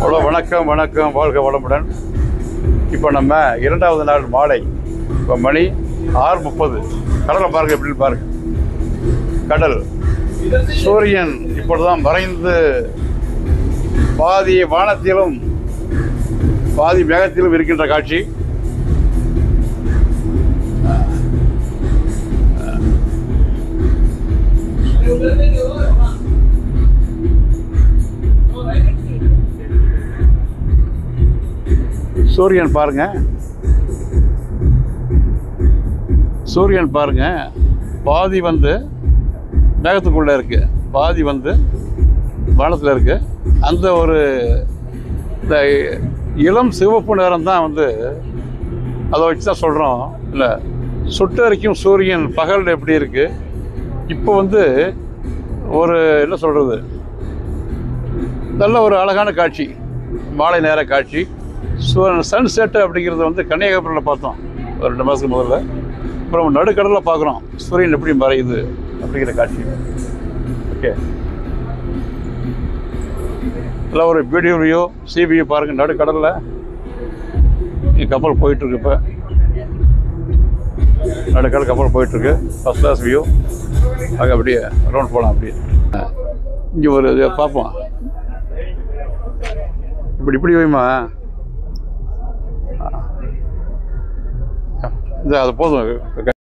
Hello, வணக்கம் வணக்கம், வாழ்க வளமுடன். இப்போ நம்ம இரண்டாவது நாள் மாலை. இப்போ மணி 6:30. கடலை பாருங்க, எப்படி பாருங்க. கடல், சூரியன் இப்பொழுதுதான் மறைந்து பாதி வானத்திலும் பாதி மேகத்திலும் இருக்கின்ற காட்சி. சூரியன் பாருங்க, சூரியன் பாருங்க, பாதி வந்து மேகத்துக்குள்ளே இருக்கு, பாதி வந்து வானத்தில் இருக்கு. அந்த ஒரு இந்த இளம் சிவப்பு நேரம் தான் வந்து அதை வச்சு தான் சொல்கிறோம். இல்லை, சுட்டரிக்கும் சூரியன் பகல் எப்படி இருக்கு, இப்போ வந்து ஒரு என்ன சொல்கிறது, நல்ல ஒரு அழகான காட்சி, மாலை நேர காட்சி. சன்செட் அப்படிங்கிறது வந்து கன்னியாகுமரியில் பார்த்தோம் ஒரு 2 மாதத்துக்கு முதல்ல. அப்புறம் நடுக்கடலில் பார்க்குறோம் சூரியன் எப்படி மறையுது அப்படிங்கிற காட்சி. ஓகே, இல்லை ஒரு வீடியோ வியூ, சி வியூ பாருங்கள். நடுக்கடலில் கப்பல் போயிட்டுருக்கு. இப்போ நடுக்கடல் கப்பல் போயிட்டுருக்கு. First class view. அங்கே அப்படியே ரவுண்ட் போகலாம். அப்படியே இங்கே ஒரு இதை பார்ப்போம். இப்படி வைமா, இது அது போதும்.